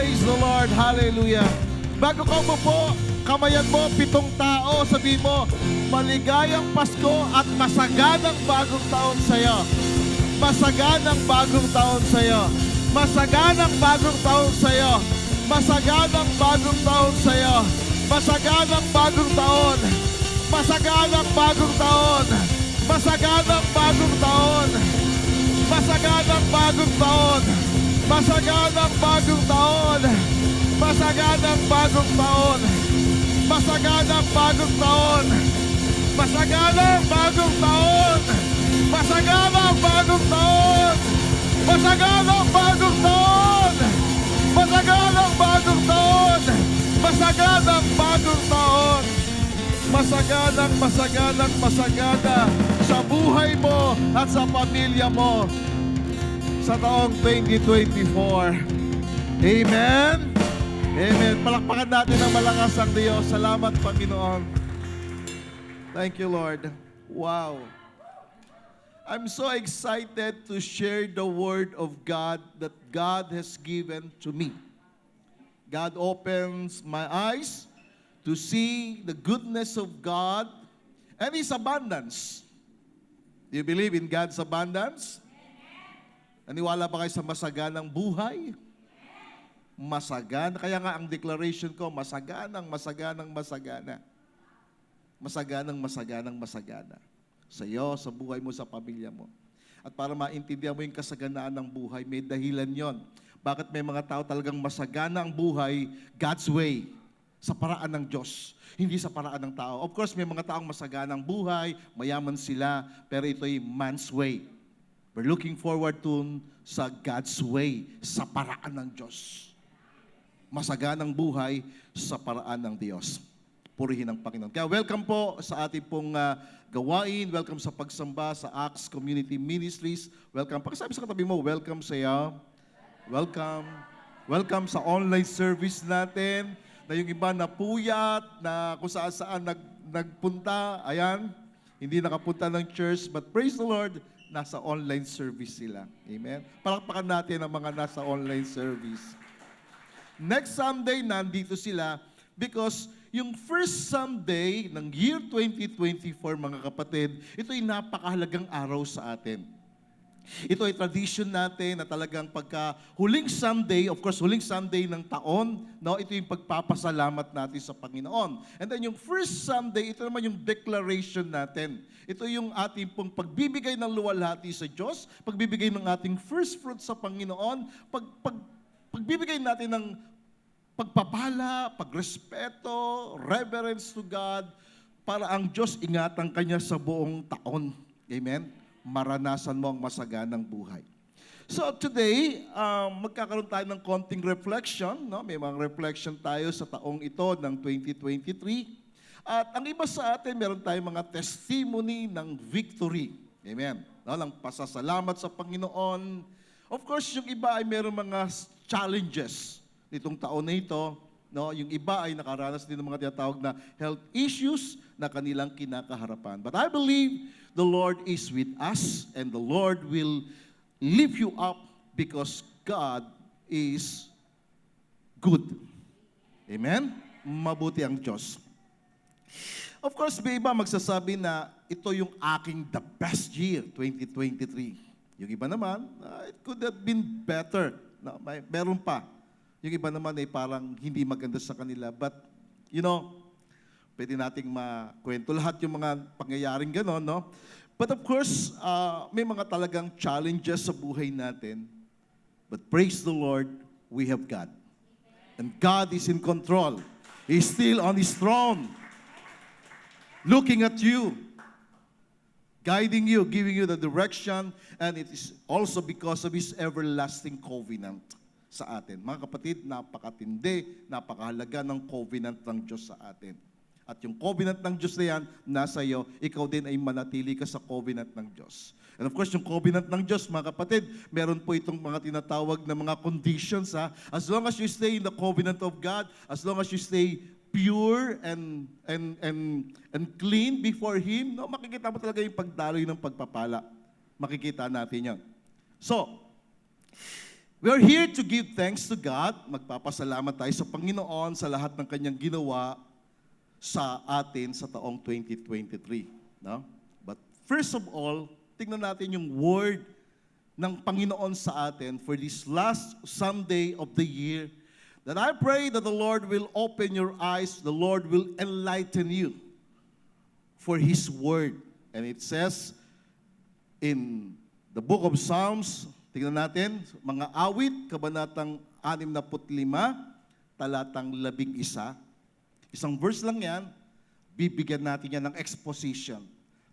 Praise the Lord. Hallelujah. Bago ka umupo, kamayan mo, 7 tao, sabihin mo, maligayang Pasko at masaganang bagong taon sa'yo. Masaganang bagong taon sa'yo. Masaganang bagong taon sa'yo. Masaganang bagong taon sa'yo. Masaganang bagong taon. Masaganang bagong taon. Masaganang bagong taon. Masaganang bagong taon. Masaganang bagong taon. Masaganang bagong taon. Masaganang bagong taon. Masaganang bagong taon. Masaganang bagong taon. Masaganang bagong taon. Masaganang bagong taon. Masaganang bagong taon. Masagana sa buhay mo at sa pamilya mo sa taong 2024. Amen? Amen. Palakpakan natin ng malakas ang Diyos. Salamat, Panginoon. Thank you, Lord. Wow. I'm so excited to share the Word of God that God has given to me. God opens my eyes to see the goodness of God and His abundance. Do you believe in God's abundance? Naniwala ba kayo sa masaganang buhay? Masagana. Kaya nga ang declaration ko, masaganang masagana. Masaganang masagana. Sa iyo, sa buhay mo, sa pamilya mo. At para maintindihan mo yung kasaganaan ng buhay, may dahilan yon. Bakit may mga tao talagang masagana ang buhay God's way, sa paraan ng Diyos, hindi sa paraan ng tao. Of course, may mga taong masaganang buhay, mayaman sila, pero ito'y man's way. We're looking forward to sa God's way, sa paraan ng Diyos. Masaganang buhay sa paraan ng Diyos. Purihin ang Panginoon. Kaya welcome po sa ating pong gawain. Welcome sa pagsamba sa Acts Community Ministries. Welcome. Pakisabi sa katabi mo, welcome sa iyo. Welcome. Welcome sa online service natin. Na yung iba napuyat, na kung saan nagpunta, ayan, hindi nakapunta ng church, but praise the Lord, nasa online service sila. Amen? Palakpakan natin ang mga nasa online service. Next Sunday, nandito sila because yung first Sunday ng year 2024, mga kapatid, ito'y napakahalagang araw sa atin. Ito ay tradition natin na talagang pagka huling Sunday, of course, huling Sunday ng taon, no, ito yung pagpapasalamat natin sa Panginoon. And then yung first Sunday, ito naman yung declaration natin. Ito yung ating pong pagbibigay ng luwalhati sa Diyos, pagbibigay ng ating first fruit sa Panginoon, pagbibigay natin ng pagpapala, pagrespeto, reverence to God, para ang Diyos ingatan kanya sa buong taon. Amen? Maranasan mo ang masaganang buhay. So today, magkakaroon tayo ng konting reflection. No? May mga reflection tayo sa taong ito ng 2023. At ang iba sa atin, meron tayong mga testimony ng victory. Amen. No? Ng pasasalamat sa Panginoon. Of course, yung iba ay meron mga challenges nitong taon na ito. No? Yung iba ay nakaranas din ng mga tinatawag na health issues na kanilang kinakaharapan. But I believe the Lord is with us and the Lord will lift you up because God is good. Amen? Mabuti ang Diyos. Of course, may iba magsasabi na ito yung aking the best year, 2023. Yung iba naman, it could have been better. No, meron pa. Yung iba naman ay parang hindi maganda sa kanila. But, you know, pwede nating makwento lahat yung mga pangyayaring gano'n, no? But of course, may mga talagang challenges sa buhay natin. But praise the Lord, we have God. And God is in control. He's still on His throne. Looking at you. Guiding you, giving you the direction. And it is also because of His everlasting covenant sa atin. Mga kapatid, napakatindi, napakahalaga ng covenant ng Diyos sa atin. At yung covenant ng Diyos na yan, nasa iyo, ikaw din ay manatili ka sa covenant ng Diyos. And of course, yung covenant ng Diyos, mga kapatid, meron po itong mga tinatawag na mga conditions. Ha? As long as you stay in the covenant of God, as long as you stay pure and clean before Him, no, makikita mo talaga yung pagdaloy ng pagpapala. Makikita natin yan. So, We are here to give thanks to God. Magpapasalamat tayo sa Panginoon sa lahat ng Kanyang ginawa sa atin sa taong 2023. No? But first of all, tingnan natin yung word ng Panginoon sa atin for this last Sunday of the year, that I pray that the Lord will open your eyes, the Lord will enlighten you for His word. And it says in the book of Psalms, tingnan natin, mga awit, kabanatang 65, talatang 11. Isang verse lang yan, bibigyan natin yan ng exposition.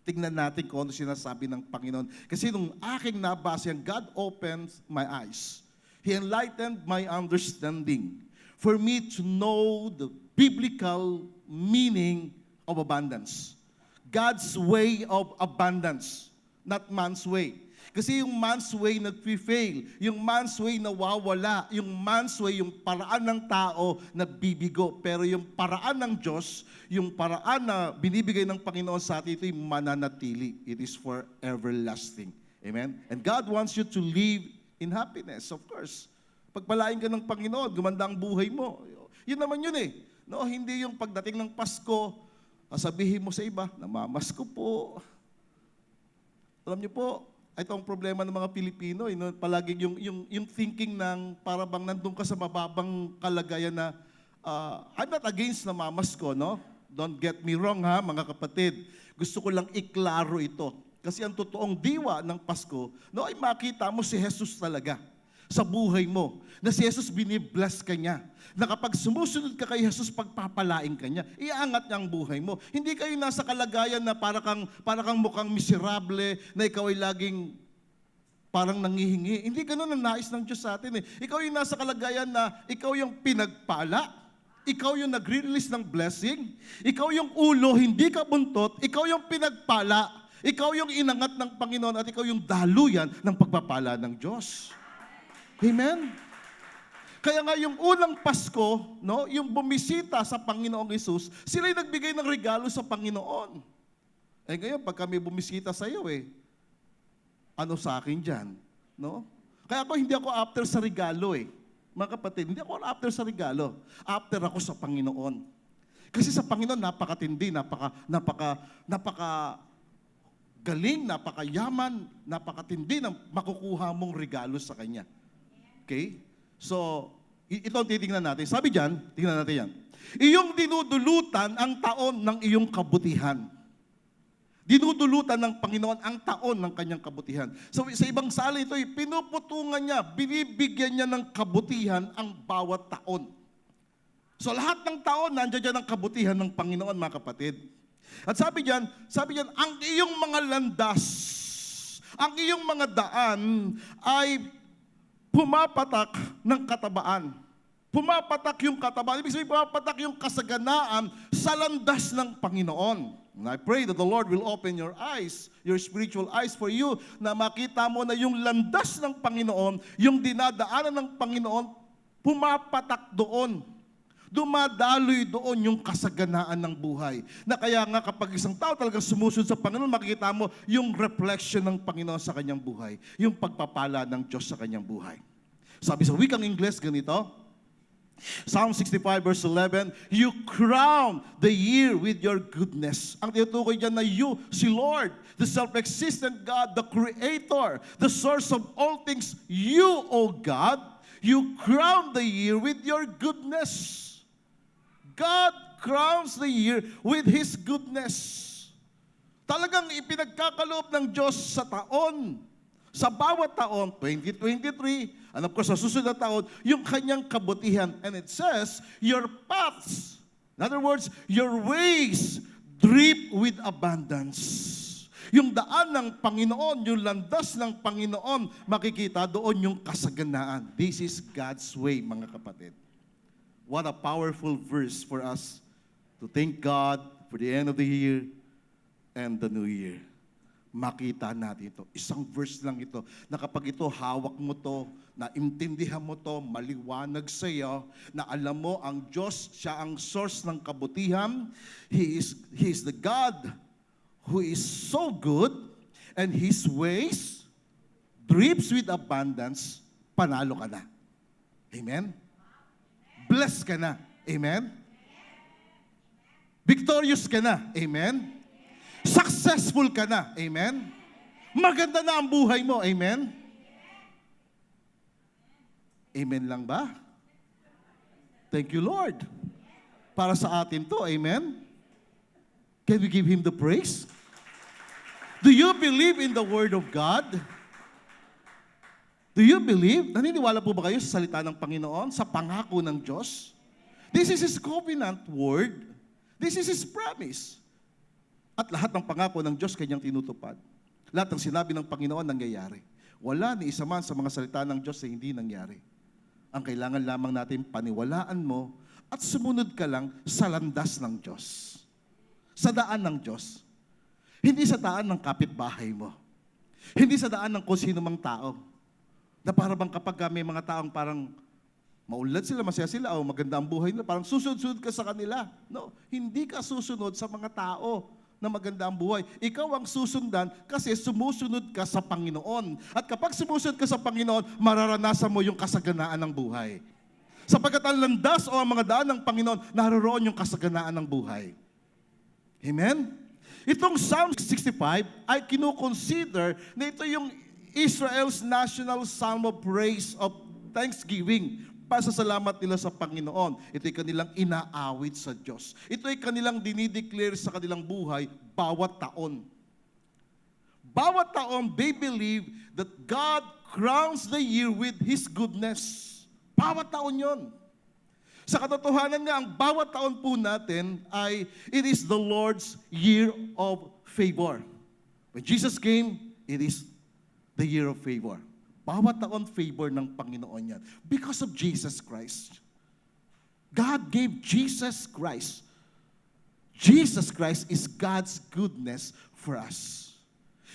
Tingnan natin kung ano sinasabi ng Panginoon. Kasi nung aking nabasa yan, God opened my eyes. He enlightened my understanding for me to know the biblical meaning of abundance. God's way of abundance, not man's way. Kasi yung man's way nag-fail, yung man's way nawawala, yung man's way, yung paraan ng tao na bibigo. Pero yung paraan ng Diyos, yung paraan na binibigay ng Panginoon sa atin, ito'y mananatili. It is for everlasting. Amen? And God wants you to live in happiness, of course. Pagpalain ka ng Panginoon, gumanda ang buhay mo. Yun naman yun eh. No, hindi yung pagdating ng Pasko, sabihin mo sa iba, namamasko po. Alam niyo po, ito ang problema ng mga Pilipino, palagi yung thinking ng para bang nandun ka sa mababang kalagayan na I'm not against namamasko, no? Don't get me wrong ha, mga kapatid. Gusto ko lang iklaro ito. Kasi ang totoong diwa ng Pasko, no, ay makita mo si Jesus talaga sa buhay mo. Na si Jesus binibless ka niya. Na kapag sumusunod ka kay Jesus, pagpapalain ka niya. Iaangat niya ang buhay mo. Hindi kayo nasa kalagayan na para kang mukhang miserable, na ikaw ay laging parang nangihingi. Hindi ganun ang nais ng Diyos sa atin eh. Ikaw yung nasa kalagayan na ikaw yung pinagpala, ikaw yung nag-release ng blessing, ikaw yung ulo, hindi ka buntot, ikaw yung pinagpala, ikaw yung inangat ng Panginoon at ikaw yung daluyan ng pagpapala ng Diyos. Amen? Kaya nga yung unang Pasko, no, yung bumisita sa Panginoong Hesus, sila yung nagbigay ng regalo sa Panginoon. Eh ngayon, pag kami bumisita sa iyo ano sa akin dyan? No? Kaya hindi ako after sa regalo Mga kapatid, hindi ako after sa regalo. After ako sa Panginoon. Kasi sa Panginoon, napakatindi, napaka galing, napakayaman, napakatindi na makukuha mong regalo sa Kanya. Okay? So, ito ang titingnan natin. Sabi dyan, tingnan natin yan. Iyong dinudulutan ang taon ng iyong kabutihan. Dinudulutan ng Panginoon ang taon ng kanyang kabutihan. So, sa ibang salin ito, pinuputungan niya, binibigyan niya ng kabutihan ang bawat taon. So, lahat ng taon, nandiyan dyan ang kabutihan ng Panginoon, mga kapatid. At sabi diyan, ang iyong mga landas, ang iyong mga daan ay pumapatak ng katabaan. Pumapatak yung katabaan. Ibig sabihin, pumapatak yung kasaganaan sa landas ng Panginoon. And I pray that the Lord will open your eyes, your spiritual eyes for you, na makita mo na yung landas ng Panginoon, yung dinadaanan ng Panginoon, pumapatak doon. Dumadaloy doon yung kasaganaan ng buhay. Na kaya nga kapag isang tao talagang sumusunod sa Panginoon, makikita mo yung reflection ng Panginoon sa kanyang buhay. Yung pagpapala ng Diyos sa kanyang buhay. Sabi sa wikang Ingles, ganito, Psalm 65 verse 11, you crown the year with your goodness. Ang tinutukoy dyan na you, si Lord, the self-existent God, the Creator, the source of all things, you, O God, you crown the year with your goodness. God crowns the year with His goodness. Talagang ipinagkakaloob ng Diyos sa taon, sa bawat taon, 2023, and of course sa susunod na taon, yung kanyang kabutihan. And it says, your paths, in other words, your ways drip with abundance. Yung daan ng Panginoon, yung landas ng Panginoon, makikita doon yung kasaganaan. This is God's way, mga kapatid. What a powerful verse for us to thank God for the end of the year and the new year. Makita natin ito. Isang verse lang ito na kapag ito hawak mo to, naintindihan mo to, maliwanag sa iyo, na alam mo ang Diyos, siya ang source ng kabutihan. He is the God who is so good and His ways drips with abundance. panalo ka na. Amen? Blessed ka na. Amen? Victorious ka na. Amen? Successful ka na. Amen? Maganda na ang buhay mo. Amen? Amen lang ba? Thank you, Lord. Para sa atin to. Amen? Can we give Him the praise? Do you believe in the Word of God? Do you believe? Naniniwala po ba kayo sa salita ng Panginoon? Sa pangako ng Diyos? This is His covenant word. This is His promise. At lahat ng pangako ng Diyos kanyang tinutupad. Lahat ng sinabi ng Panginoon nangyayari. Wala ni isa man sa mga salita ng Diyos na hindi nangyari. Ang kailangan lamang natin paniwalaan mo at sumunod ka lang sa landas ng Diyos. Sa daan ng Diyos. Hindi sa daan ng kapitbahay mo. Hindi sa daan ng kung sino mang tao. Na parang kapag may mga taong parang maunlad sila, masaya sila, o maganda ang buhay nila, parang susunod ka sa kanila. No, hindi ka susunod sa mga tao na maganda ang buhay. Ikaw ang susundan kasi sumusunod ka sa Panginoon. At kapag sumusunod ka sa Panginoon, mararanasan mo yung kasaganaan ng buhay. Sapagkat ang landas o ang mga daan ng Panginoon, naroon yung kasaganaan ng buhay. Amen? Itong Psalm 65 ay kinukonsider na ito yung Israel's national psalm of praise, of thanksgiving, pasasalamat nila sa Panginoon. Ito'y kanilang inaawit sa Diyos. Ito'y kanilang dinideclare sa kanilang buhay bawat taon. Bawat taon, they believe that God crowns the year with His goodness. Bawat taon yon. Sa katotohanan nga, ang bawat taon po natin ay, it is the Lord's year of favor. When Jesus came, it is the year of favor. Bawat taon favor ng Panginoon yan. Because of Jesus Christ. God gave Jesus Christ. Jesus Christ is God's goodness for us.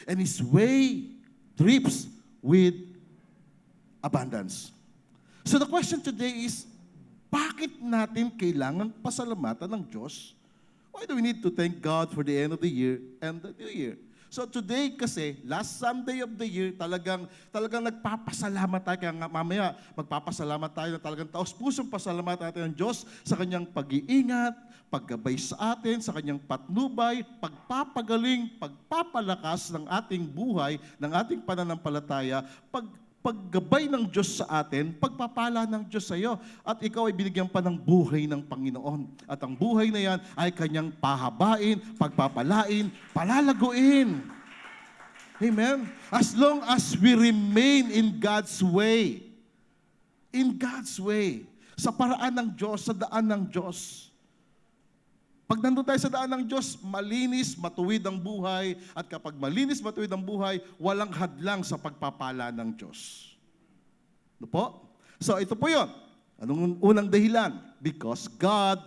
And His way drips with abundance. So the question today is, bakit natin kailangan pasalamatan ng Diyos? Why do we need to thank God for the end of the year and the new year? So today kasi, last Sunday of the year, talagang nagpapasalamat tayo. Kaya nga mamaya, magpapasalamat tayo na talagang taos-pusong pasalamat natin ng Diyos sa Kanyang pag-iingat, paggabay sa atin, sa Kanyang patnubay, pagpapagaling, pagpapalakas ng ating buhay, ng ating pananampalataya, paggabay ng Diyos sa atin, pagpapala ng Diyos sa iyo. At ikaw ay binigyan pa ng buhay ng Panginoon. At ang buhay na yan ay Kanyang pahabain, pagpapalain, palalaguin. Amen? As long as we remain in God's way. In God's way. Sa paraan ng Diyos, sa daan ng Diyos. Pag nandun tayo sa daan ng Diyos, malinis, matuwid ang buhay. At kapag malinis, matuwid ang buhay, walang hadlang sa pagpapala ng Diyos. Ano po? So ito po yun. Anong unang dahilan? Because God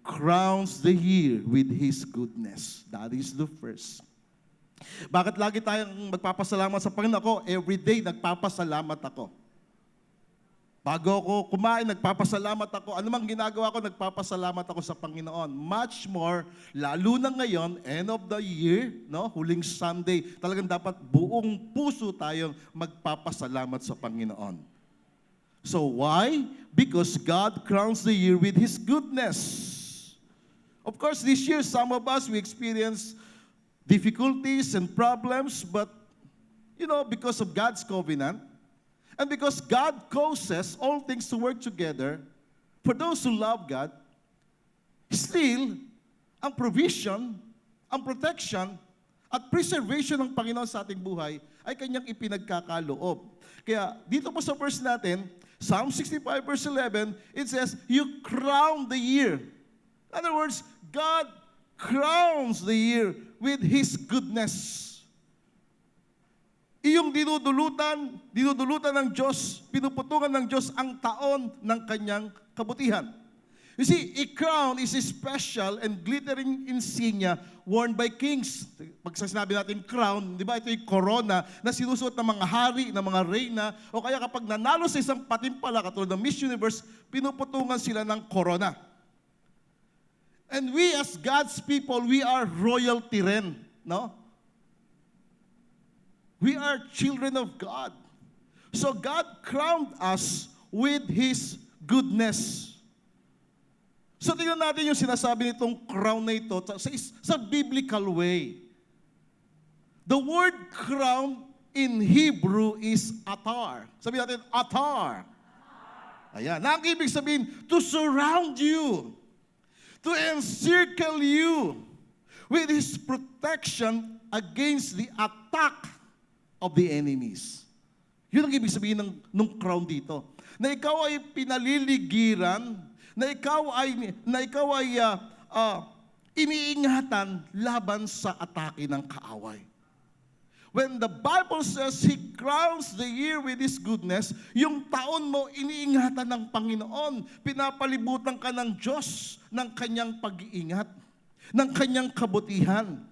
crowns the year with His goodness. That is the first. Bakit lagi tayong magpapasalamat sa Panginoon? Ako, everyday nagpapasalamat ako. Bago ako kumain, nagpapasalamat ako. Ano mang ginagawa ko, nagpapasalamat ako sa Panginoon. Much more, lalo na ngayon, end of the year, no, huling Sunday, talagang dapat buong puso tayong magpapasalamat sa Panginoon. So why? Because God crowns the year with His goodness. Of course, this year, some of us, we experience difficulties and problems, but, because of God's covenant, and because God causes all things to work together for those who love God, still, ang provision, ang protection, at preservation ng Panginoon sa ating buhay ay Kanyang ipinagkakaloob. Kaya dito po sa verse natin, Psalm 65 verse 11, it says, you crown the year. In other words, God crowns the year with His goodness. Iyong dinudulutan ng Diyos, pinuputungan ng Diyos ang taon ng Kanyang kabutihan. You see, a crown is a special and glittering insignia worn by kings. Pag sinabi natin crown, di ba, ito yung corona na sinusuot ng mga hari, ng mga reyna, o kaya kapag nanalo sa isang patimpala, katulad ng Miss Universe, pinuputungan sila ng corona. And we as God's people, we are royalty rin, no? We are children of God. So God crowned us with His goodness. So tingnan natin yung sinasabi nitong crown na ito sa biblical way. The word crown in Hebrew is atar. Sabihin natin, atar. Ayan. Na ang ibig sabihin, to surround you, to encircle you with His protection against the attack of the enemies. Yun ang ibig sabihin ng crown dito. Na ikaw ay pinaliligiran, na ikaw ay iniingatan laban sa atake ng kaaway. When the Bible says He crowns the year with His goodness, yung taon mo iniingatan ng Panginoon. Pinapalibutan ka ng Diyos ng Kanyang pag-iingat, ng Kanyang kabutihan.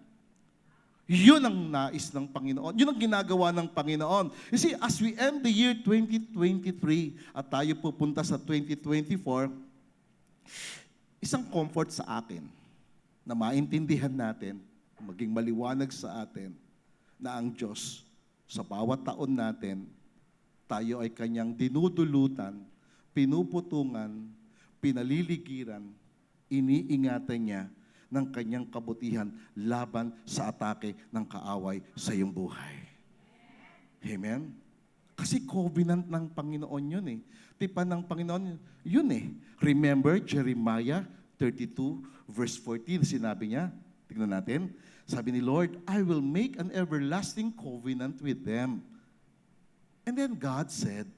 Yun ang nais ng Panginoon. Yun ang ginagawa ng Panginoon. You see, as we end the year 2023 at tayo pupunta sa 2024, isang comfort sa atin na maintindihan natin, maging maliwanag sa atin, na ang Diyos sa bawat taon natin, tayo ay Kanyang dinudulutan, pinuputungan, pinaliligiran, iniingatan niya ng Kanyang kabutihan laban sa atake ng kaaway sa iyong buhay. Amen? Kasi covenant ng Panginoon yun eh. Tipan ng Panginoon yun eh. Remember Jeremiah 32 verse 14, sinabi niya, tignan natin, sabi ni Lord, I will make an everlasting covenant with them. And then God said,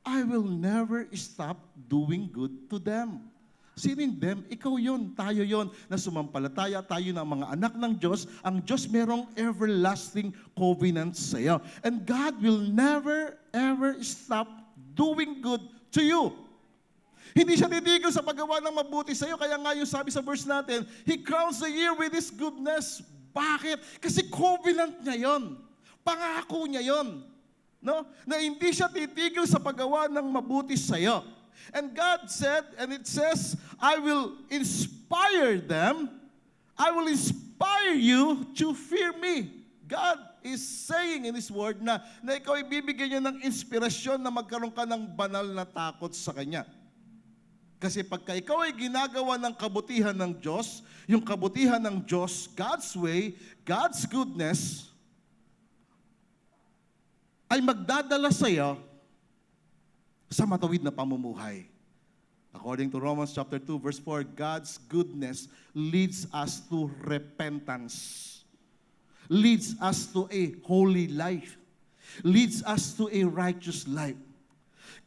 I will never stop doing good to them. Sino yung them? Ikaw yun, tayo yun, na sumampalataya, tayo na mga anak ng Diyos. Ang Diyos merong everlasting covenant sa iyo. And God will never, ever stop doing good to you. Hindi siya titigil sa paggawa ng mabuti sa iyo. Kaya nga yung sabi sa verse natin, He crowns the year with His goodness. Bakit? Kasi covenant niya yon. Pangako niya yon. No? Na hindi siya titigil sa paggawa ng mabuti sa iyo. And God said, and it says, I will inspire them. I will inspire you to fear me. God is saying in His Word na ikaw ay bibigyan niya ng inspirasyon na magkaroon ka ng banal na takot sa Kanya. Kasi pagka ikaw ay ginagawa ng kabutihan ng Diyos, yung kabutihan ng Diyos, God's way, God's goodness, ay magdadala sa iyo sa matawid na pamumuhay. According to Romans chapter 2, verse 4, God's goodness leads us to repentance, leads us to a holy life, leads us to a righteous life.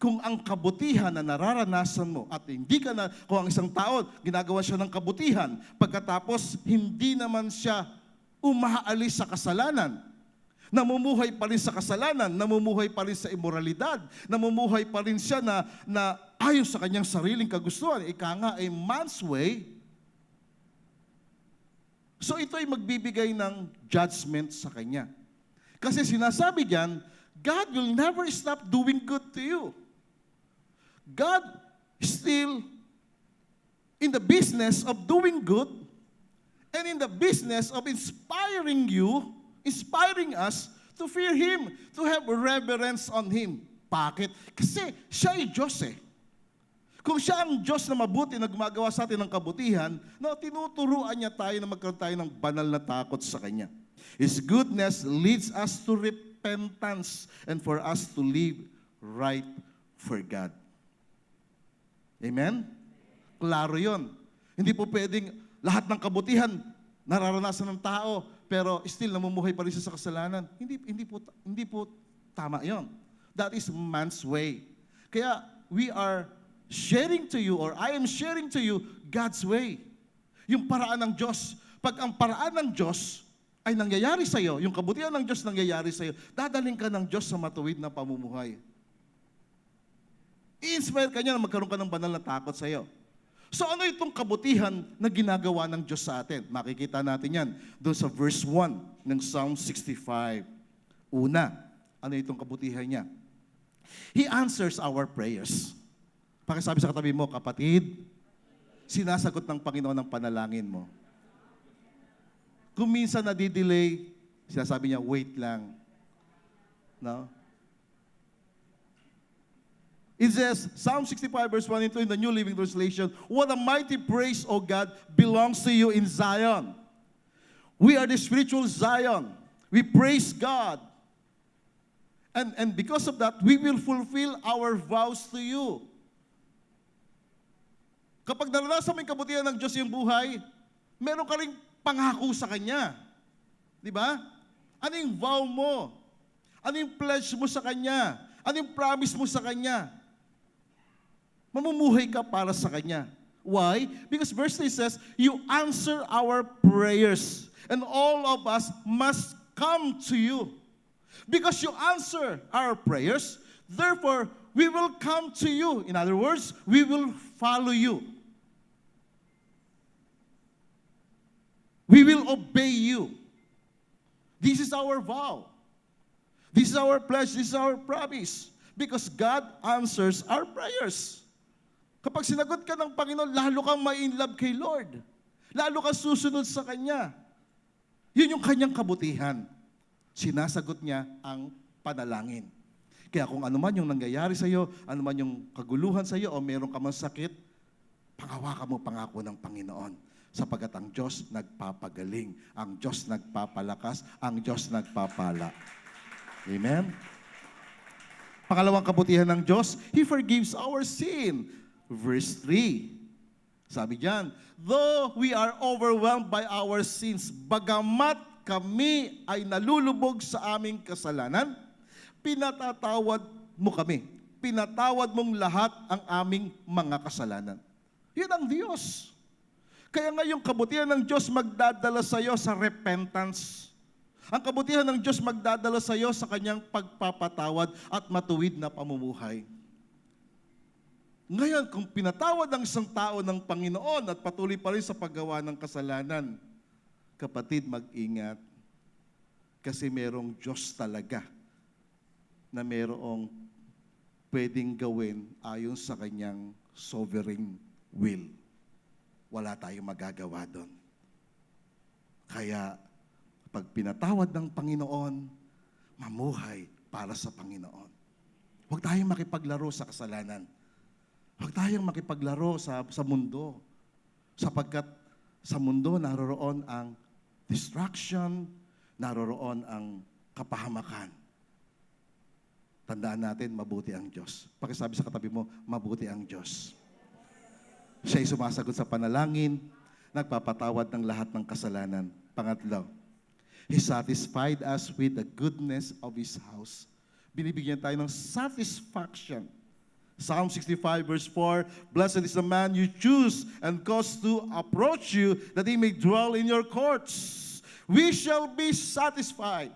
Kung ang kabutihan na nararanasan mo at hindi ka na, kung ang isang tao, ginagawa siya ng kabutihan, pagkatapos hindi naman siya umaalis sa kasalanan, namumuhay pa rin sa kasalanan, namumuhay pa rin sa immoralidad, namumuhay pa rin siya na ayon sa kanyang sariling kagustuhan, ika nga ay man's way, so ito ay magbibigay ng judgment sa kanya. Kasi sinasabi diyan, God will never stop doing good to you. God is still in the business of doing good and in the business of inspiring you, inspiring us to fear Him, to have reverence on Him. Bakit? Kasi siya ay Diyos eh. Kung siya ang Diyos na mabuti na gumagawa sa atin ng kabutihan, no, tinuturuan niya tayo na magkaroon tayo ng banal na takot sa Kanya. His goodness leads us to repentance and for us to live right for God. Amen? Klaro yun. Hindi po pwedeng lahat ng kabutihan nararanasan ng tao, pero still namumuhay pa rin siya sa kasalanan. Hindi po tama yon. That is man's way. Kaya we are sharing to you, or I am sharing to you, God's way. Yung paraan ng Diyos. Pag ang paraan ng Diyos ay nangyayari sa iyo, yung kabutihan ng Diyos nangyayari sa iyo, dadaling ka ng Diyos sa matuwid na pamumuhay. I-inspire ka niya na magkaroon ka ng banal na takot sa iyo. So ano itong kabutihan na ginagawa ng Diyos sa atin? Makikita natin yan doon sa verse 1 ng Psalm 65. Una, ano itong kabutihan niya? He answers our prayers. Pakisabi sa katabi mo, kapatid, sinasagot ng Panginoon ang panalangin mo. Kung minsan nadidelay, sinasabi niya, wait lang. No? It says, Psalm 65 verse 1 and 2 in the New Living Translation, what a mighty praise, O God, belongs to you in Zion. We are the spiritual Zion. We praise God. And because of that, we will fulfill our vows to you. Kapag naranasan mo yung kabutihan ng Diyos yung buhay, meron ka ring pangako sa Kanya. Di ba? Ano yung vow mo? Ano yung pledge mo sa Kanya? Ano yung promise mo sa Kanya? Mamumuhay ka para sa Kanya. Why? Because verse 3 says, you answer our prayers, and all of us must come to you. Because you answer our prayers, therefore, we will come to you. In other words, we will follow you. We will obey you. This is our vow. This is our pledge. This is our promise. Because God answers our prayers. Kapag sinagot ka ng Panginoon, lalo kang ma-inlove kay Lord. Lalo kang susunod sa Kanya. Yun yung Kanyang kabutihan. Sinasagot niya ang panalangin. Kaya kung ano man yung nangyayari sa iyo, ano man yung kaguluhan sa iyo, o meron ka mang sakit, pangawakan mo pangako ng Panginoon. Sapagkat ang Diyos nagpapagaling, ang Diyos nagpapalakas, ang Diyos nagpapala. Amen? Pangalawang kabutihan ng Diyos, He forgives our sin. Verse 3, sabi diyan, though we are overwhelmed by our sins, bagamat kami ay nalulubog sa aming kasalanan, pinatatawad mo kami. Pinatawad mong lahat ang aming mga kasalanan. Yun ang Diyos. Kaya nga yung kabutihan ng Diyos magdadala sa iyo sa repentance. Ang kabutihan ng Diyos magdadala sa iyo sa Kanyang pagpapatawad at matuwid na pamumuhay. Ngayon, kung pinatawad ang isang tao ng Panginoon at patuloy pa rin sa paggawa ng kasalanan, kapatid, mag-ingat. Kasi merong Diyos talaga na merong pwedeng gawin ayon sa Kanyang sovereign will. Wala tayong magagawa doon. Kaya, pag pinatawad ng Panginoon, mamuhay para sa Panginoon. Huwag tayong makipaglaro sa kasalanan. Huwag tayong makipaglaro sa mundo. Sapagkat sa mundo naroroon ang distraction, naroroon ang kapahamakan. Tandaan natin, mabuti ang Diyos. Pakisabi sa katabi mo, mabuti ang Diyos. Siya'y sumasagot sa panalangin, nagpapatawad ng lahat ng kasalanan. Pangatlo, He satisfied us with the goodness of His house. Binibigyan tayo ng satisfaction. Psalm 65 verse 4, blessed is the man you choose and cause to approach you, that he may dwell in your courts. We shall be satisfied.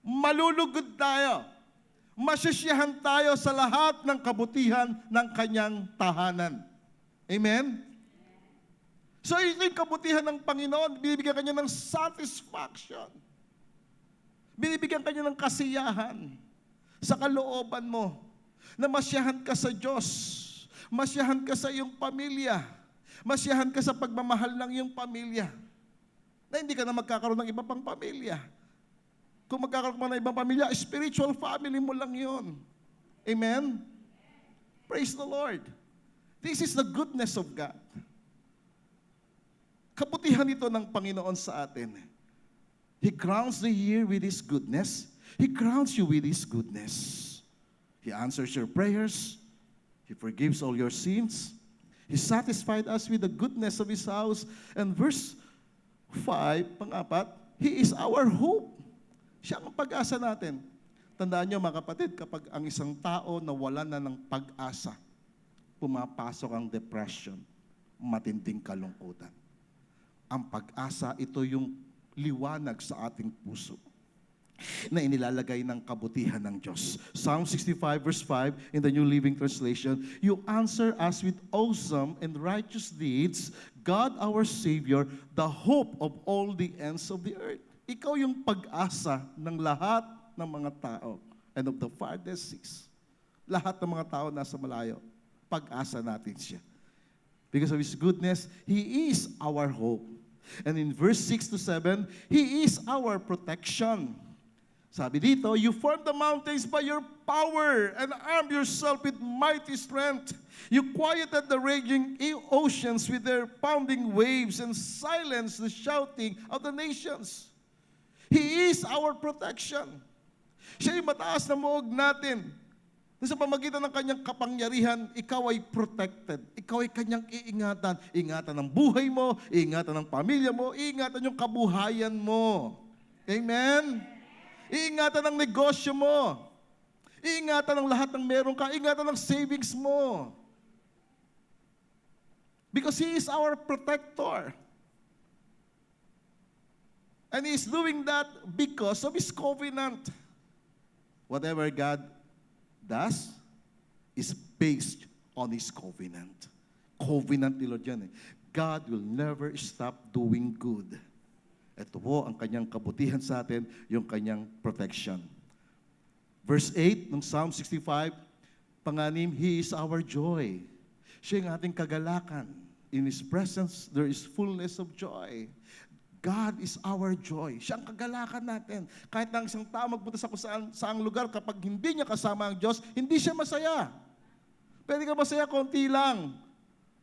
Malulugod tayo. Masyasyahan tayo sa lahat ng kabutihan ng Kanyang tahanan. Amen? So ito yung kabutihan ng Panginoon, binibigyan Kanya ng satisfaction. Binibigyan Kanya ng kasiyahan sa kalooban mo, na masyahan ka sa Diyos, masyahan ka sa iyong pamilya, masyahan ka sa pagmamahal ng iyong pamilya, na hindi ka na magkakaroon ng iba pang pamilya. Kung magkakaroon ka ng ibang pamilya, spiritual family mo lang yun. Amen? Praise the Lord. This is the goodness of God. Kabutihan ito ng Panginoon sa atin. He crowns the year with His goodness. He crowns you with His goodness. He answers your prayers. He forgives all your sins. He satisfied us with the goodness of His house. And verse 5, pang-apat, He is our hope. Siya ang pag-asa natin. Tandaan niyo mga kapatid, kapag ang isang tao nawalan na ng pag-asa, pumapasok ang depression, matinding kalungkutan. Ang pag-asa, ito yung liwanag sa ating puso na inilalagay ng kabutihan ng Diyos. Psalm 65 verse 5 in the New Living Translation, you answer us with awesome and righteous deeds, God our Savior, the hope of all the ends of the earth. Ikaw yung pag-asa ng lahat ng mga tao and of the farthest seas. Lahat ng mga tao nasa malayo, pag-asa natin siya. Because of His goodness, He is our hope. And in verse 6 to 7, He is our protection. Sabi dito, you formed the mountains by your power and armed yourself with mighty strength. You quieted the raging oceans with their pounding waves and silenced the shouting of the nations. He is our protection. Siya yung mataas na muog natin. Sa pamagitan ng kanyang kapangyarihan, ikaw ay protected. Ikaw ay kanyang iingatan. Ingatan ng buhay mo, iingatan ng pamilya mo, iingatan yung kabuhayan mo. Amen? Iingatan ng negosyo mo. Iingatan ng lahat ng meron ka. Iingatan ng savings mo. Because He is our protector. And He is doing that because of His covenant. Whatever God does is based on His covenant. Covenant ni Lord yan eh. God will never stop doing good. Ito po ang kanyang kabutihan sa atin, yung kanyang protection. Verse 8 ng Psalm 65, panganim, He is our joy. Siya yung ating kagalakan. In His presence, there is fullness of joy. God is our joy. Siya ang kagalakan natin. Kahit na isang tao magpunta sa kung saang lugar, kapag hindi niya kasama ang Diyos, hindi siya masaya. Pwede ka masaya, konti lang.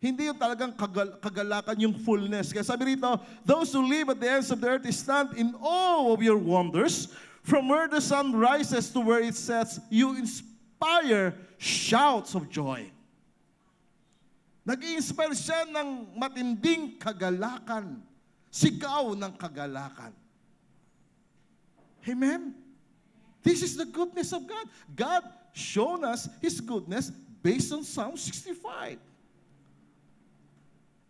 Hindi yung talagang kagalakan, yung fullness. Kaya sabi rito, those who live at the ends of the earth stand in awe of your wonders. From where the sun rises to where it sets, you inspire shouts of joy. Nag-i-inspire siya ng matinding kagalakan. Sigaw ng kagalakan. Amen? This is the goodness of God. God shown us His goodness based on Psalm 65.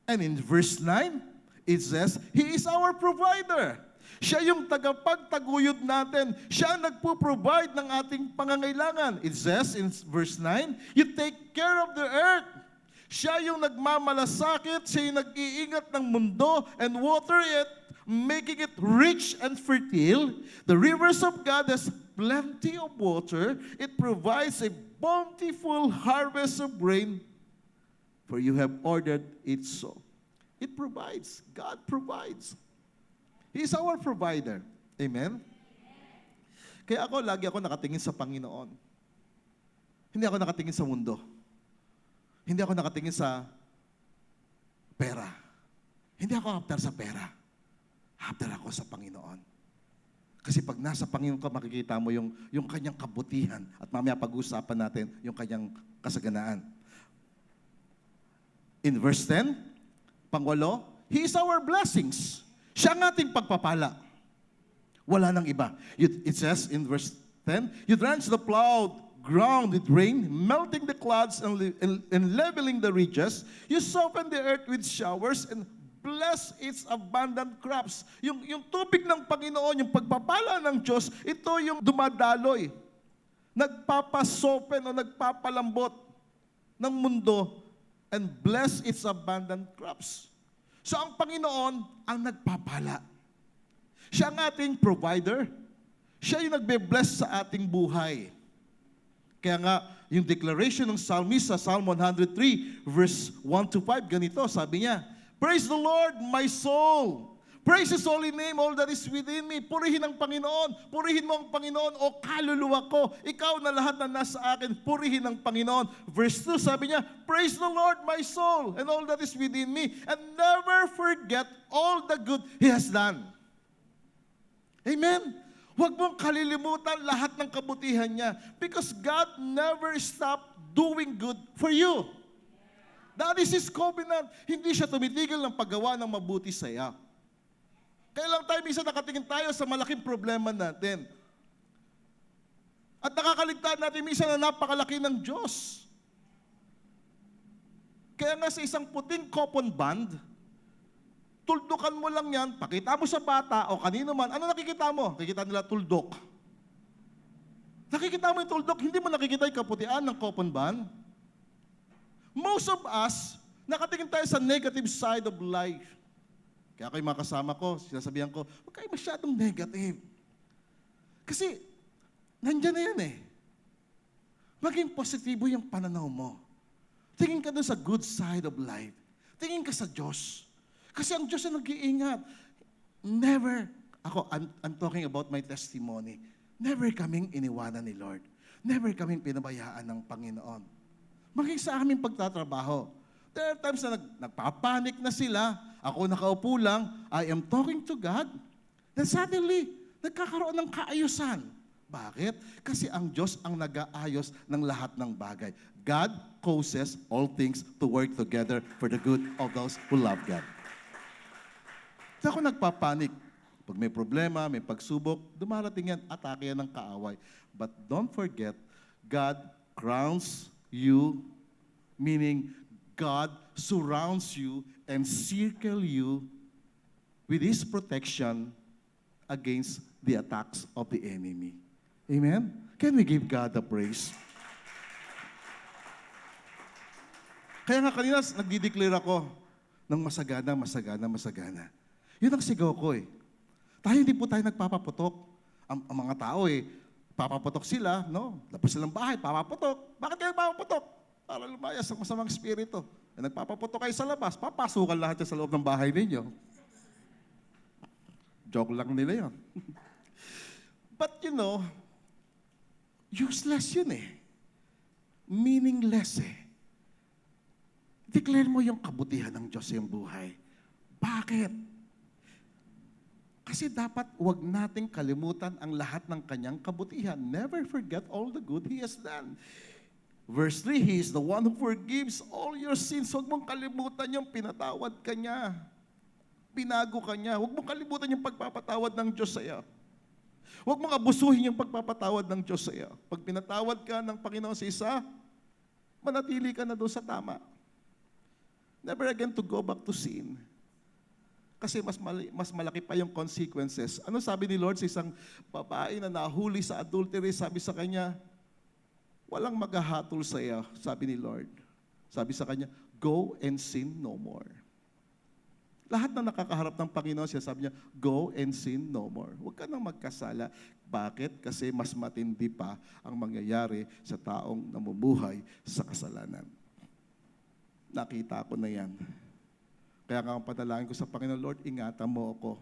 And in verse 9, it says, He is our provider. Siya yung tagapagtaguyod natin. Siya ang nagpo-provide ng ating pangangailangan. It says in verse 9, You take care of the earth. Siya yung nagmamalasakit, siya yung nag-iingat ng mundo and water it, making it rich and fertile. The rivers of God has plenty of water. It provides a bountiful harvest of rain, for you have ordered it so. It provides. God provides. He is our provider. Amen? Kaya lagi ako nakatingin sa Panginoon. Hindi ako nakatingin sa mundo. Hindi ako nakatingin sa pera. Hindi ako after sa pera. After ako sa Panginoon. Kasi pag nasa Panginoon ka, makikita mo yung kanyang kabutihan. At mamaya pag-uusapan natin yung kanyang kasaganaan. In verse 10, pangwalo, He is our blessings. Siya ang ating pagpapala. Wala nang iba. It says in verse 10, You drench the plowed ground with rain, melting the clouds and leveling the ridges. You soften the earth with showers and bless its abundant crops. Yung tubig ng Panginoon, yung pagpapala ng Diyos, ito yung dumadaloy. Nagpapasopen o nagpapalambot ng mundo and bless its abundant crops. So ang Panginoon ang nagpapala. Siya ang ating provider. Siya yung nagbe-bless sa ating buhay. Kaya nga, yung declaration ng psalmist sa Psalm 103, verse 1 to 5, ganito, sabi niya, Praise the Lord, my soul. Praise His holy name, all that is within me. Purihin ang Panginoon. Purihin mo ang Panginoon, o kaluluwa ko. Ikaw na lahat na nasa akin, purihin ang Panginoon. Verse 2, sabi niya, Praise the Lord, my soul, and all that is within me, and never forget all the good He has done. Amen? Huwag mong kalilimutan lahat ng kabutihan niya because God never stopped doing good for you. That is His covenant. Hindi siya tumitigil ng paggawa ng mabuti sa iyo. Kaya lang tayo minsan nakatingin tayo sa malaking problema natin. At nakakaligtaan natin minsan na napakalaki ng Diyos. Kaya nga sa isang puting coupon band, tuldukan mo lang yan, pakita mo sa bata o kanino man, ano nakikita mo? Nakikita nila tuldok. Nakikita mo yung tuldok, hindi mo nakikita yung kaputian ng coupon band. Most of us, nakatingin tayo sa negative side of life. Kaya ako yung mga kasama ko, sinasabihan ko, huwag kayo masyadong negative. Kasi, nandyan na yan eh. Maging positibo yung pananaw mo. Tingin ka doon sa good side of life. Tingin ka sa Diyos. Kasi ang Diyos ang nag-iingat. Never. I'm talking about my testimony. never kaming iniwanan ni Lord. Never kaming pinabayaan ng Panginoon. Maging sa aming pagtatrabaho. There are times na nagpapanik na sila. Ako nakaupo lang. I am talking to God. Then suddenly, nagkakaroon ng kaayusan. Bakit? Kasi ang Diyos ang nag-aayos ng lahat ng bagay. God causes all things to work together for the good of those who love God. Hindi ako nagpapanik. Pag may problema, may pagsubok, dumarating yan, atake yan ng kaaway. But don't forget, God crowns you, meaning God surrounds you and circle you with His protection against the attacks of the enemy. Amen? Can we give God the praise? Kaya nga kanina, nagdi-declare ako ng masagana, masagana, masagana. Yun ang sigaw ko eh. Hindi po tayo nagpapaputok. Ang mga tao papaputok sila, no? Tapos silang bahay, papaputok. Bakit kayo papaputok? Para lumayas ang masamang espiritu. Nagpapaputok kayo sa labas, papasukan lahat sa loob ng bahay ninyo. Joke lang nila yun. But useless yun eh. Meaningless eh. Declare mo yung kabutihan ng Diyos sa iyong buhay. Bakit? Kasi dapat wag nating kalimutan ang lahat ng kanyang kabutihan. Never forget all the good He has done. Verse 3, He is the one who forgives all your sins. Huwag mong kalimutan yung pinatawad ka niya. Pinago ka niya. Huwag mong kalimutan yung pagpapatawad ng Diyos sa iyo. Huwag mong abusuhin yung pagpapatawad ng Diyos sa iyo. Pag pinatawad ka ng Panginoon sa isa, manatili ka na doon sa tama. Never again to go back to sin. Kasi mas malaki pa yung consequences. Ano sabi ni Lord sa isang babae na nahuli sa adultery? Sabi sa kanya, walang maghahatol sa iyo, sabi ni Lord. Sabi sa kanya, go and sin no more. Lahat na nakakaharap ng Panginoon siya, sabi niya, go and sin no more. Huwag ka nang magkasala. Bakit? Kasi mas matindi pa ang mangyayari sa taong namumuhay sa kasalanan. Nakita ko na yan. Kaya nga ang panalangin ko sa Panginoon, Lord, ingatan mo ako.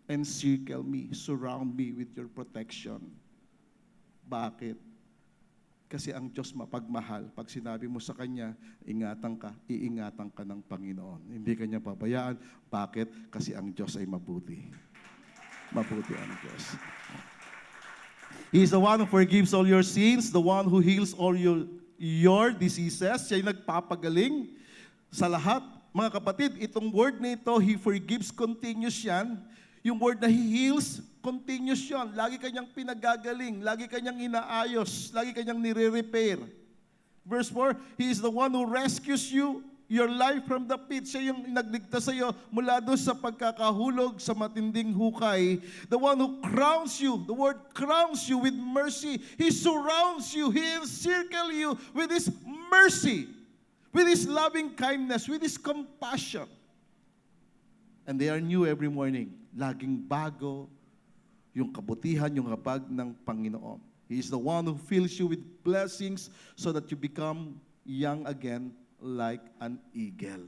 Encircle me, surround me with your protection. Bakit? Kasi ang Diyos mapagmahal. Pag sinabi mo sa Kanya, iingatan ka ng Panginoon. Hindi Kanya pabayaan. Bakit? Kasi ang Diyos ay mabuti. Mabuti ang Diyos. He is the one who forgives all your sins, the one who heals all your diseases. Siya yung nagpapagaling sa lahat. Mga kapatid, itong word na ito, He forgives, continuous yan. Yung word na He heals, continuous yan. Lagi kanyang pinagagaling, lagi kanyang inaayos, lagi kanyang nire-repair. Verse 4, He is the one who rescues you, your life from the pit. Siya yung nagligtas sa iyo mula doon sa pagkakahulog sa matinding hukay. The one who crowns you, the word crowns you with mercy. He surrounds you, He encircles you with His mercy, with His loving kindness, with His compassion. And they are new every morning. Laging bago yung kabutihan, yung habag ng Panginoon. He is the one who fills you with blessings so that you become young again like an eagle.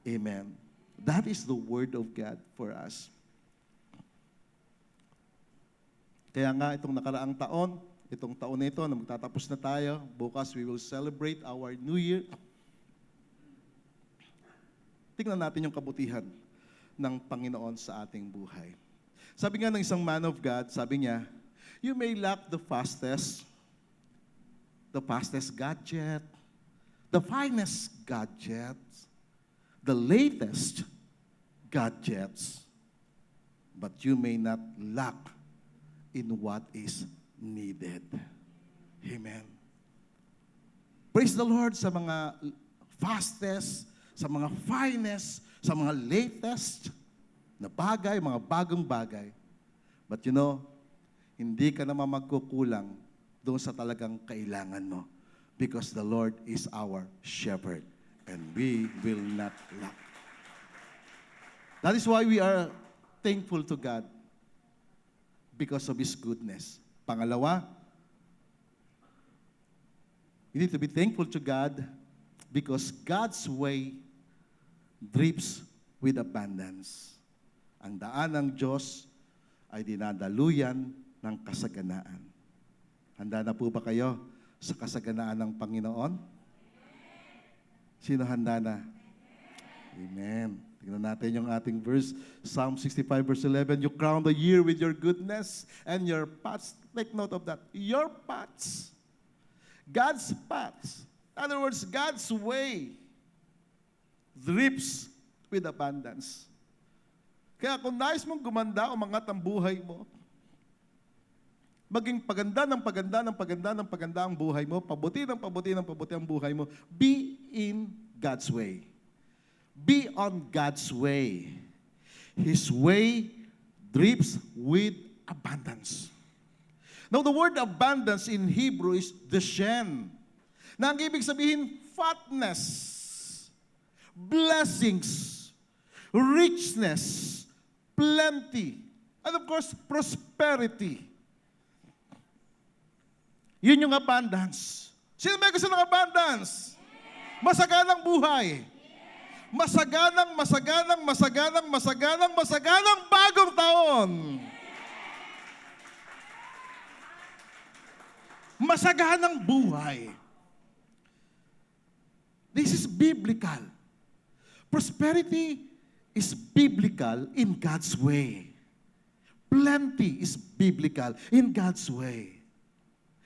Amen. That is the word of God for us. Kaya nga itong nakaraang taon, itong taon na ito na magtatapos na tayo, bukas we will celebrate our New Year. Tingnan natin yung kabutihan ng Panginoon sa ating buhay. Sabi nga ng isang man of God, sabi niya, you may lack the fastest gadget, the finest gadgets, the latest gadgets, but you may not lack in what is needed. Amen. Praise the Lord sa mga fastest, sa mga finest, sa mga latest na bagay, mga bagong bagay. But hindi ka naman magkukulang doon sa talagang kailangan mo. Because the Lord is our shepherd and we will not lack. That is why we are thankful to God because of His goodness. Pangalawa, we need to be thankful to God because God's way drips with abundance. Ang daan ng Diyos ay dinadaluyan ng kasaganaan. Handa na po ba kayo sa kasaganaan ng Panginoon? Sino handa na? Amen. Tingnan natin yung ating verse, Psalm 65 verse 11. You crown the year with your goodness and your paths. Take note of that. Your paths. God's paths. In other words, God's way drips with abundance. Kaya kung nais mong gumanda o umangat ang buhay mo, maging paganda ng paganda ng paganda ng paganda ang buhay mo, pabuti ng pabuti ng pabuti ang buhay mo, be in God's way. Be on God's way. His way drips with abundance. Now, the word abundance in Hebrew is deshen, na ang ibig sabihin, fatness, blessings, richness, plenty, and of course, prosperity. Yun yung abundance. Sino may gusto ng abundance? Masaganang buhay. Masaganang bagong taon. Masaganang buhay. This is biblical. Prosperity is biblical in God's way. Plenty is biblical in God's way.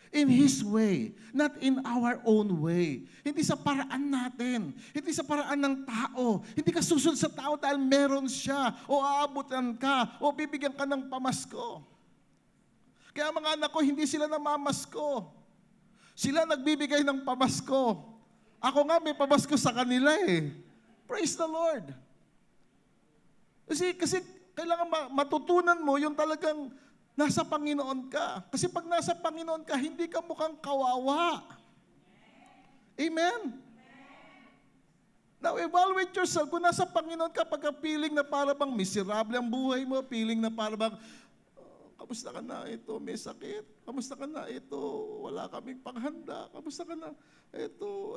In His way, not in our own way. Hindi sa paraan natin. Hindi sa paraan ng tao. Hindi ka susunod sa tao dahil meron siya, o aabutan ka, o bibigyan ka ng pamasko. Kaya mga anak ko, hindi sila namamasko. Sila nagbibigay ng pamasko. Ako nga may pamasko sa kanila eh. Praise the Lord. Kasi kailangan matutunan mo yung talagang nasa Panginoon ka. Kasi pag nasa Panginoon ka, hindi ka mukhang kawawa. Amen? Now, evaluate yourself. Kung nasa Panginoon ka, pagka feeling na para bang miserable ang buhay mo, feeling na para bang, kamusta ka na ito, may sakit. Kamusta ka na ito, wala kaming panghanda. Kamusta ka na ito,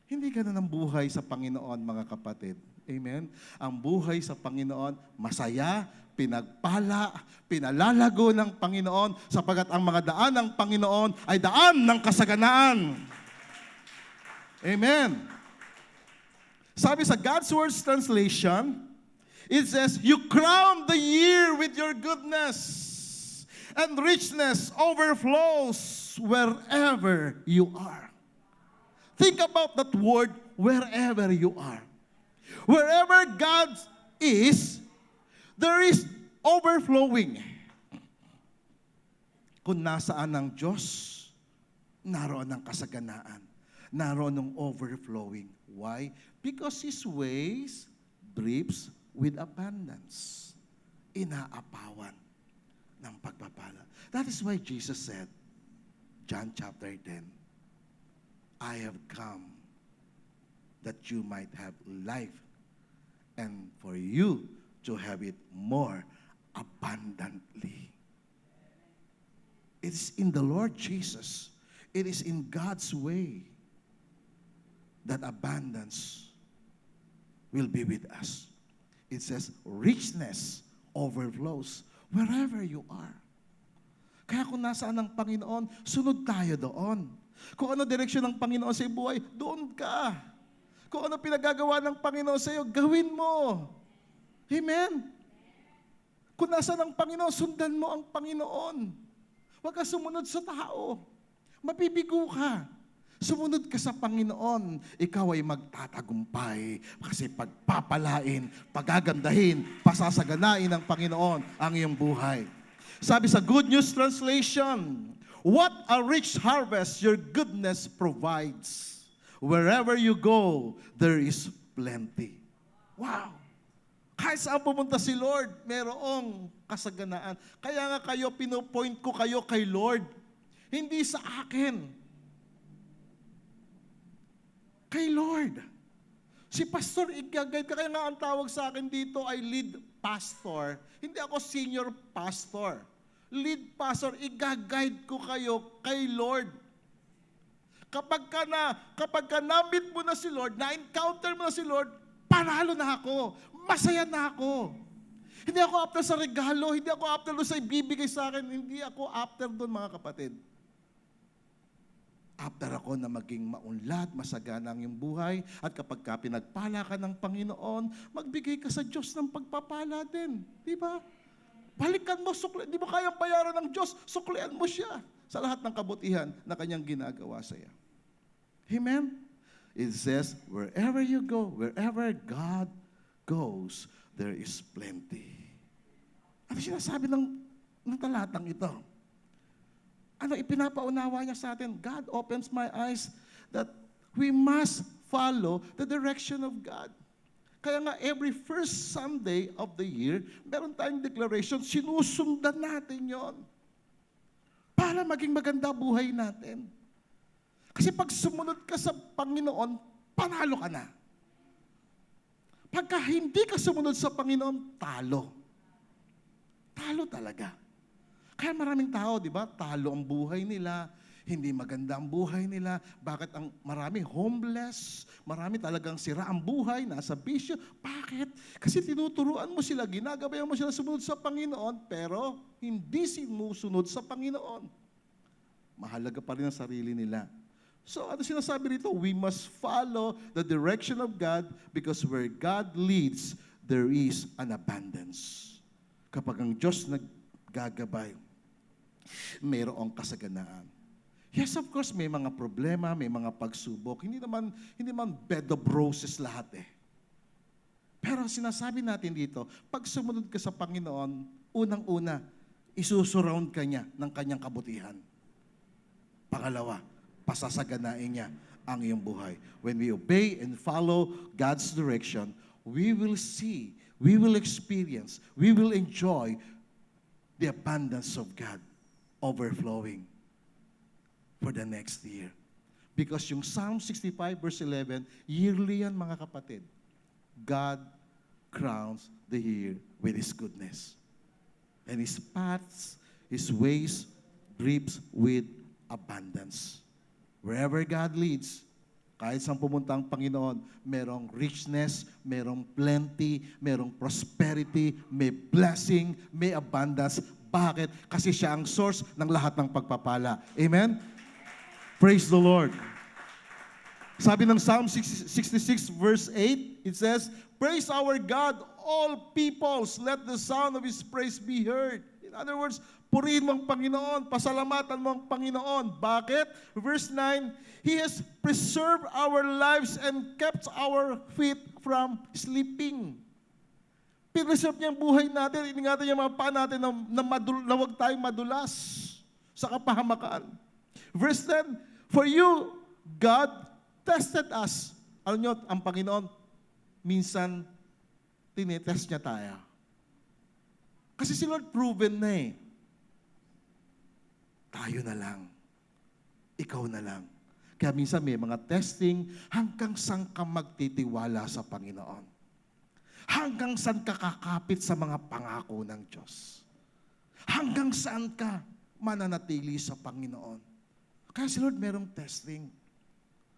hindi ganun ang buhay sa Panginoon, mga kapatid. Amen? Ang buhay sa Panginoon, masaya, pinagpala, pinalalago ng Panginoon, sapagat ang mga daan ng Panginoon ay daan ng kasaganaan. Amen? Sabi sa God's Word's translation, it says, you crown the year with your goodness, and richness overflows wherever you are. Think about that word, wherever you are. Wherever God is, there is overflowing. Kung nasaan ang Diyos, naroon ang kasaganaan. Naroon ang overflowing. Why? Because His ways drips with abundance. Inaapawan ng pagpapala. That is why Jesus said, John chapter 10, I have come that you might have life, and for you to have it more abundantly. It is in the Lord Jesus. It is in God's way that abundance will be with us. It says, richness overflows wherever you are. Kaya kung nasaan ang Panginoon, sunod tayo doon. Kung ano direksyon ng Panginoon sa iyong buhay, doon ka. Kung ano pinagagawa ng Panginoon sa iyo, gawin mo. Amen? Kung nasaan ang Panginoon, sundan mo ang Panginoon. Huwag ka sumunod sa tao. Mabibigo ka. Sumunod ka sa Panginoon, ikaw ay magtatagumpay. Kasi pagpapalain, pagagandahin, pasasaganain ng Panginoon ang iyong buhay. Sabi sa Good News Translation, what a rich harvest your goodness provides. Wherever you go, there is plenty. Wow! Kahit saan pumunta si Lord, mayroong kasaganaan. Kaya nga kayo, pinopoint ko kayo kay Lord. Hindi sa akin. Kay Lord. Si Pastor, i-guide ka. Kaya nga ang tawag sa akin dito ay lead pastor. Hindi ako senior pastor. Lead pastor, i-guide ko kayo kay Lord. Kapag ka na-meet mo na si Lord, na-encounter mo na si Lord, panalo na ako. masaya na ako. Hindi ako after sa regalo, hindi ako after doon sa ibibigay sa akin, hindi ako after doon mga kapatid. After ako na maging maunlad, masagana ang iyong buhay, at kapag ka pinagpala ka ng Panginoon, magbigay ka sa Diyos ng pagpapala din. Di ba? Balikan mo, sukli. Di ba kayang bayaran ng Diyos? Suklian mo siya sa lahat ng kabutihan na kanyang ginagawa sa iyo. Amen? It says, wherever you go, wherever God goes, there is plenty. Ano sinasabi ng talatang ito? Ano ipinapaunawa niya sa atin? God opens my eyes that we must follow the direction of God. Kaya nga, every first Sunday of the year, meron tayong declaration, sinusundan natin yon para maging maganda buhay natin. Kasi pag sumunod ka sa Panginoon, panalo ka na. Pagka hindi ka sumunod sa Panginoon, talo. Talo talaga. Kaya maraming tao, di ba, talo ang buhay nila, hindi maganda ang buhay nila. Bakit ang marami homeless? Marami talagang sira ang buhay, nasa bisyo. Bakit? Kasi tinuturuan mo sila, ginagabayan mo sila sumunod sa Panginoon, pero hindi sinusunod sa Panginoon. Mahalaga pa rin ang sarili nila. So, ano sinasabi rito? We must follow the direction of God because where God leads, there is an abundance. Kapag ang Diyos naggagabay, mayroong kasaganaan. Yes, of course, may mga problema, may mga pagsubok. Hindi naman bed of roses lahat eh. Pero sinasabi natin dito, pag sumunod ka sa Panginoon, unang-una, isusurround ka niya ng kanyang kabutihan. Pangalawa, pasasaganain niya ang iyong buhay. When we obey and follow God's direction, we will see, we will experience, we will enjoy the abundance of God overflowing for the next year. Because yung Psalm 65 verse 11, yearly yan mga kapatid. God crowns the year with His goodness. And His paths, His ways, drips with abundance. Wherever God leads, kahit saan pumunta ang Panginoon, merong richness, merong plenty, merong prosperity, may blessing, may abundance. Bakit? Kasi siya ang source ng lahat ng pagpapala. Amen? Praise the Lord. Sabi ng Psalm 66 verse 8, it says, praise our God, all peoples, let the sound of His praise be heard. In other words, purihin mo ang Panginoon, pasalamatan mo ang Panginoon. Bakit? Verse 9, He has preserved our lives and kept our feet from sleeping. Pineserve niya ang buhay natin, iningatan niya mga paa natin na huwag tayong madulas sa kapahamakan. Verse 10, for you, God, tested us. Alam niyo, ang Panginoon, minsan, tinetest niya tayo. Kasi si Lord proven na eh. Tayo na lang. Ikaw na lang. Kaya minsan may mga testing hanggang saan ka magtitiwala sa Panginoon. Hanggang saan ka kakapit sa mga pangako ng Diyos. Hanggang saan ka mananatili sa Panginoon. Kaya si Lord merong testing.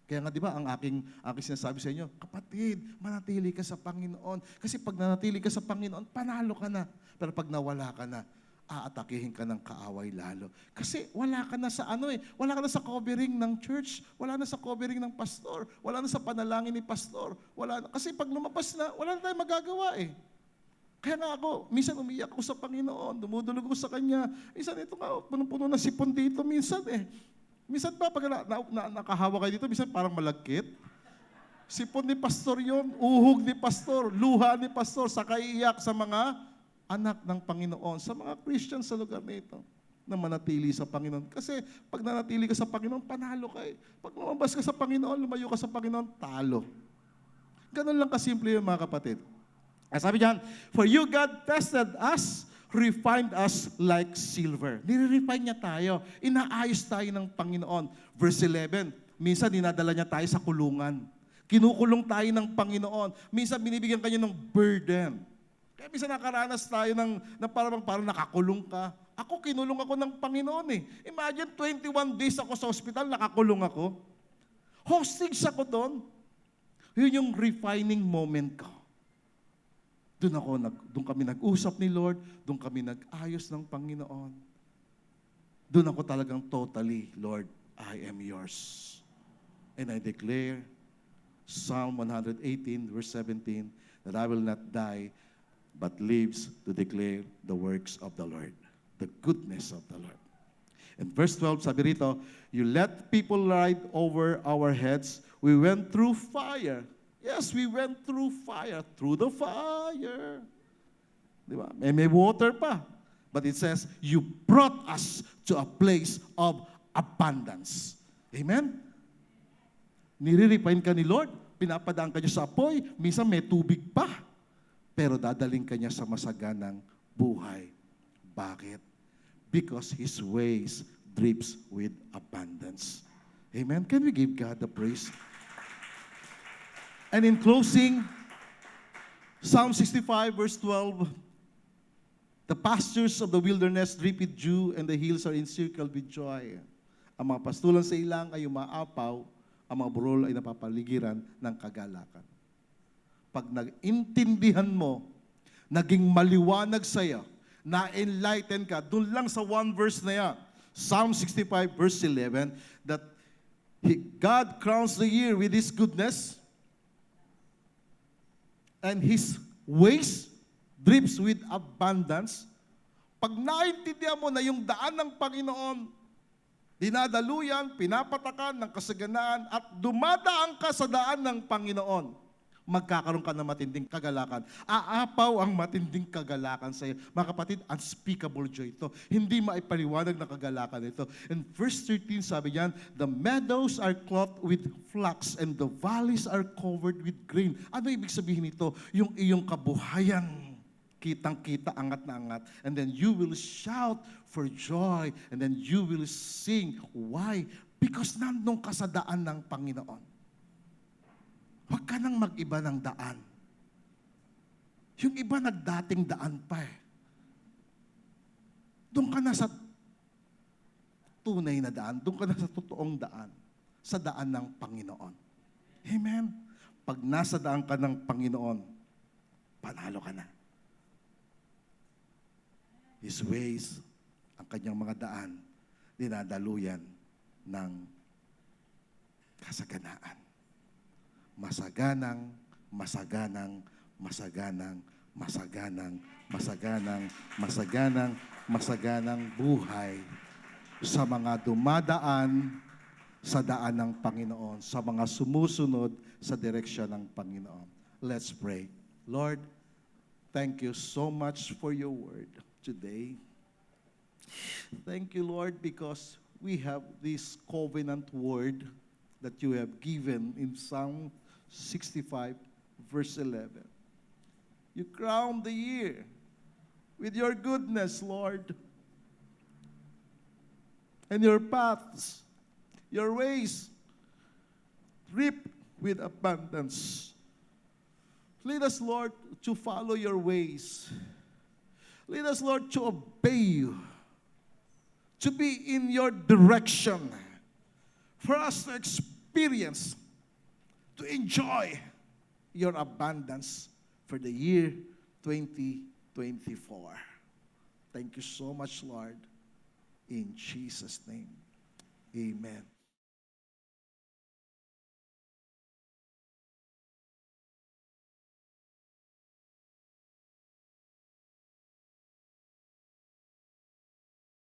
Kaya nga di ba, ang aking sinasabi sa inyo, kapatid, manatili ka sa Panginoon. Kasi pag nanatili ka sa Panginoon, panalo ka na. Pero pag nawala ka na, aatakihin ka ng kaaway lalo. Kasi wala ka na sa wala ka na sa covering ng church, wala na sa covering ng pastor, wala na sa panalangin ni pastor, wala na. Kasi pag lumabas na, wala na tayong magagawa eh. Kaya nga ako, minsan umiyak ako sa Panginoon, dumudulog ako sa Kanya. Minsan ito nga, punong-puno na sipon dito minsan eh. Minsan ba, pag nakahawa kayo dito, minsan parang malagkit. Sipon ni pastor yon, uhog ni pastor, luha ni pastor, saka iiyak sa mga anak ng Panginoon, sa mga Christians sa lugar na ito, na manatili sa Panginoon. Kasi pag nanatili ka sa Panginoon, panalo ka eh. Pag lumabas ka sa Panginoon, lumayo ka sa Panginoon, talo. Ganun lang kasimple yung mga kapatid. At sabi diyan, for you God tested us, refined us like silver. Nire-refine niya tayo. Inaayos tayo ng Panginoon. Verse 11, minsan dinadala niya tayo sa kulungan. Kinukulong tayo ng Panginoon. Minsan binibigyan kanya ng burden. Kaya minsan nakaranas tayo ng parang nakakulong ka. Ako, kinulong ako ng Panginoon eh. Imagine, 21 days ako sa ospital, nakakulong ako. Hostage ako doon. Yun yung refining moment ko. Doon kami nag-usap ni Lord, doon kami nag-ayos ng Panginoon. Doon ako talagang totally, Lord, I am yours. And I declare, Psalm 118, verse 17, that I will not die, but lives to declare the works of the Lord, the goodness of the Lord. And verse 12, sabi rito, you let people ride over our heads. We went through fire. Yes, we went through fire. Through the fire. Di ba? May water pa. But it says, you brought us to a place of abundance. Amen? Nire-refine ka ni Lord. Pinapadaan ka niya sa apoy. Minsan may tubig pa. Pero dadaling ka niya sa masaganang buhay. Bakit? Because His ways drips with abundance. Amen? Can we give God the praise? And in closing, Psalm 65 verse 12, the pastures of the wilderness drip with dew, and the hills are encircled with joy. Ang mga pastulan sa ilang ay umaapaw, ang mga burol ay napapaligiran ng kagalakan. Pag nag-intindihan mo, naging maliwanag sa'yo, na-enlighten ka, dun lang sa one verse na yan, Psalm 65 verse 11, that God crowns the year with His goodness, and His ways drips with abundance. Pag naintindihan mo na yung daan ng Panginoon, dinadaluyan, pinapatakan ng kasaganaan, at dumadaan ka sa daan ng Panginoon, magkakaroon ka ng matinding kagalakan. Aapaw ang matinding kagalakan sa iyo. Mga kapatid, unspeakable joy ito. Hindi maipaliwanag na kagalakan ito. In verse 13, sabi niyan, the meadows are clothed with flax and the valleys are covered with grain. Ano ibig sabihin nito? Yung iyong kabuhayan, kitang-kita, angat na angat. And then you will shout for joy. And then you will sing. Why? Because nandun ka sa daan ng Panginoon. Huwag ka nang mag-iba ng daan. Yung iba nagdating daan pa eh. Doon ka na sa tunay na daan. Doon ka na sa totoong daan. Sa daan ng Panginoon. Amen? Pag nasa daan ka ng Panginoon, panalo ka na. His ways, ang kanyang mga daan, dinadaluyan ng kasaganaan. Masaganang, masaganang, masaganang, masaganang, masaganang, masaganang, masaganang buhay sa mga dumadaan sa daan ng Panginoon, sa mga sumusunod sa direksyon ng Panginoon. Let's pray. Lord, thank you so much for your word today. Thank you, Lord, because we have this covenant word that you have given in Psalm 65, verse 11. You crown the year with your goodness, Lord, and your paths, your ways, drip with abundance. Lead us, Lord, to follow your ways. Lead us, Lord, to obey you, to be in your direction, for us to experience, to enjoy your abundance for the year 2024. Thank you so much, Lord. In Jesus' name, amen.